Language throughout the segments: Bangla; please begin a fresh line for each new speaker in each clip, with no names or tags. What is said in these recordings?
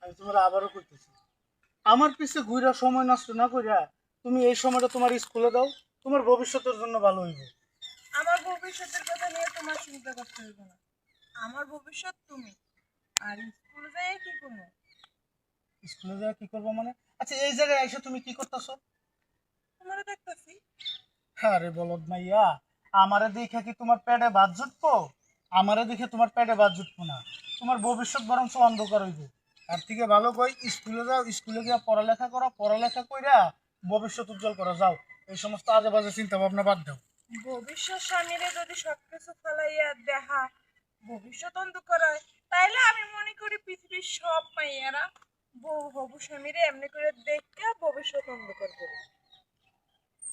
আমি তোমার আবারও কইতেছি, আমার পিছে ঘুরা সময় নষ্ট না কইরা তুমি এই সময়টা তোমার স্কুলে দাও, তোমার ভবিষ্যতের জন্য ভালো হইবে।
আমার ভবিষ্যতের কথা নিয়ে তোমার চিন্তা করতে হবে না। আমার ভবিষ্যৎ তুমি। আর স্কুলে যাই কি করবো?
স্কুলে যাওয়া কি করবো মানে? আচ্ছা, এই জায়গায় এসে তুমি কি করতেছো?
তোমারও দেখতেছি।
আরে বলদ মাইয়া, আমারে দেখে কি তোমার পেটে ভাত জুটবো? আমারে দেখে তোমার পেটে ভাত জুটবো না, তোমার ভবিষ্যৎ বরঞ্চ অন্ধকার হইবে। তার থেকে ভালো কই স্কুলে যাও, স্কুলে গিয়ে পড়ালেখা করো, পড়ালেখা কইরা ভবিষ্যৎ উজ্জ্বল করো। যাও, এই সমস্ত আজে বাজে চিন্তা ভাবনা বাদ দাও।
ভবিষ্যৎ স্বামীরে যদি সবকিছু ফেলাইয়া দেখা ভবিষ্যৎ অন্ধকার হয়, তাইলে আমি মনে করি পৃথিবীর সব মাইয়ারা বউ হবু স্বামীরে এমনি করে দেখে ভবিষ্যৎ অন্ধকার করে।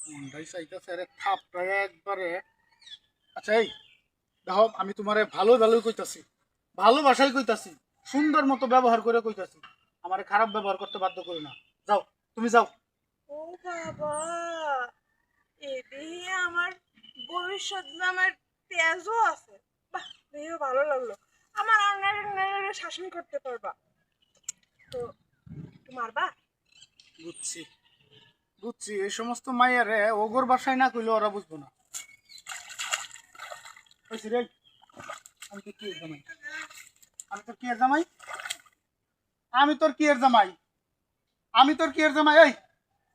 মনটাই চাইতেছে আরে থাপড়ায় একবারে। আচ্ছা এই দেখো, আমি তোমারে ভালো ভালোই কইতাছি, ভালোবাসাই কইতাছি, সুন্দর মতো ব্যবহার করে কইতাছি, আমারে খারাপ ব্যবহার করতে বাধ্য করি না। যাও, তুমি যাও।
ও বাবা, এদিকে আমার ভবিষ্যৎ নামের তেজও আছে। বাহ, দেখে ভালো লাগলো। আমার অন্যের শাসন করতে পারবা তো? তোমার বা
বুঝছি, বুঝছি, এই সমস্ত মাইয়ারে ওগর বাসায় না কইলে ওরা বুঝবো না। হইছে রে, আমি তো কি এর জামাই? আমি তোর কি এর জামাই? আমি তোর কি এর জামাই? আমি তোর কি এর জামাই? এই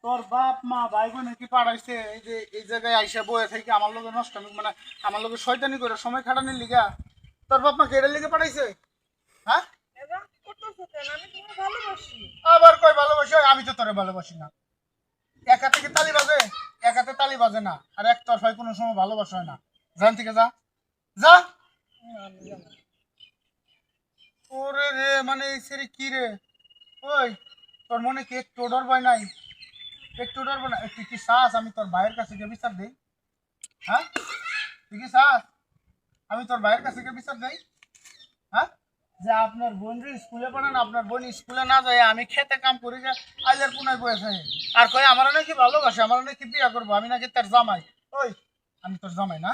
তোর বাপ মা ভাই বোন কি পাড়াইছে এই যে এই জায়গায় আইসা বয়ে থেকে আমার লগে নষ্ট, মানে আমার লগে শয়তানি করে সময় খাটানোর লিগা তোর বাপ মা কেড়ে লিগে পাঠাইছে? হ্যাঁ,
এবার করতেছো কেন? আমি তোমার ভালোবাসি।
আবার কই ভালোবাসি? আমি তো তোরে ভালোবাসি না। এক হাতে কি তালি বাজে? এক হাতে তালি বাজে না, আর এক তরফায় কোনো সময় ভালোবাসা হয় না। জান থেকে যা, যা।
আমি জানি।
ওরে রে, মানে এই সেরি কি রে? ওই, তোর মনে কি একটু ডর ভয় নাই? একটু ডর ভয় না? তুই কি চাস আমি তোর ভাইয়ের কাছে গিয়ে বিচার দেই? হ্যাঁ, তুই কি চাস আমি তোর ভাইয়ের কাছে গিয়ে বিচার দেই? হ্যাঁ, যে আপনার বোন স্কুলে পড়ান, আপনার বোন স্কুলে না যায় আমি খেতে কাম করি যে আইলের পুনায় বসে থাকে, আর কই আমার নাকি ভালোবাসে, আমার নাকি বিয়ে করবো, আমি নাকি তার জামাই। ওই, আমি তোর জামাই না?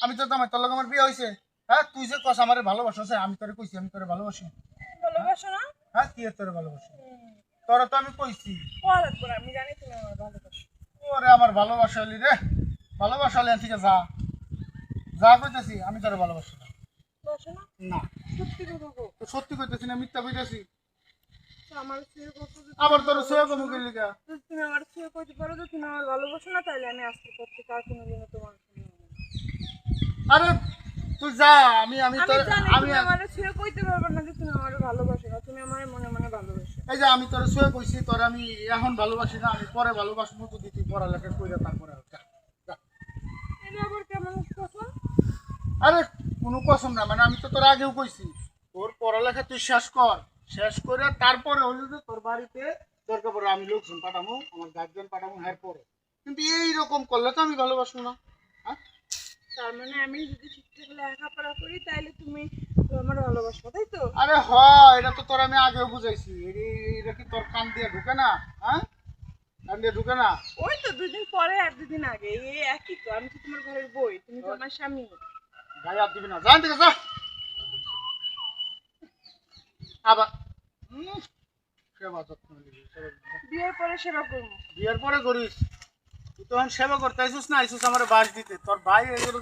আমি তোর জামাই, তোর লগে আমার বিয়ে হয়েছে? হ্যাঁ, তুই যে কস আমার ভালোবাসা, আমি তোরে কইছি আমি তোরে ভালোবাসি?
ভালোবাসো না?
হ্যাঁ, কি এর তোরে ভালোবাসি? তোরা তো আমি কইছি।
বলার পর আমি জানি তুমি আমার ভালোবাসো।
ওরে আমার ভালোবাসা হলি রে, ভালোবাসা হলি ঠিক আছে, যা যা কইতেছি, আমি তোরে ভালোবাসি না।
বাসো না?
না,
সত্যি কথা গো।
তো সত্যি কইতেছি না, মিথ্যা কইতেছি?
আমার ছুঁয়ে কথা যদি
আবার
তুমি
তোর
আমার
সোয়া
ভালোবাসো
কমুকের
না,
লিগা।
যদি তুমি আমার ছুঁয়ে কইতে পারো যে তুমি আমার ভালোবাসো না, তাহলে আমি আজকে পর থেকে আর কোনোদিনও তোমার সঙ্গে হবো না।
আরে তুই যা, আমি আমি
আমি
তোর
জানি
আমি
তুমি আমার ছুঁয়ে কইতে পারবে না যে তুমি আমার ভালোবাসো না, তুমি আমার মনে মনে ভালোবাসো।
এই যে আমি তোর সোয়া কইছি, তোর আমি এখন ভালোবাসি না, আমি পরে ভালোবাসবো, তো তুই পড়ালেখা কইরা তারপরে যা, যা।
এটা আবার কেমন কথা?
আরে কোনো কসম না, মানে আমি তো তোর আগেও কইছি তোর পড়ালেখা তুই শেষ কর, শেষ করে তারপরে হলো যে তোর বাড়িতে দরকার পড়ে আমি লোকজন পাঠাবো, আমার গার্জেন পাঠাবো, এর পরে। কিন্তু এইরকম করলে তো আমি ভালোবাসবো না। হ্যাঁ,
তার মানে আমি যদি ঠিকঠাক লেখাপড়া করি তাহলে তুমি আমার ভালোবাসো, তাই তো?
আরে হ, এটা তো তোর আমি আগেও বুঝাইছি, এটা কি তোর কান দিয়ে ঢুকে না? হ্যাঁ, কান দিয়ে ঢুকে না?
ওই তো 2 দিন পরে আর 2 দিন আগে এই একই তো। আমি তো তোমার ঘরের বই, তুমি তো আমার স্বামী।
গায়ে হাত দিবি না, জান থেকে যা। আবার সেবা যত্ন নিবি,
বিয়ের পরে সেবা করবো।
বিয়ের পরে করিস। তুই তখন সেবা করতে আইসুস না, আইসুস আমার বাস দিতে, তোর ভাই এগুলো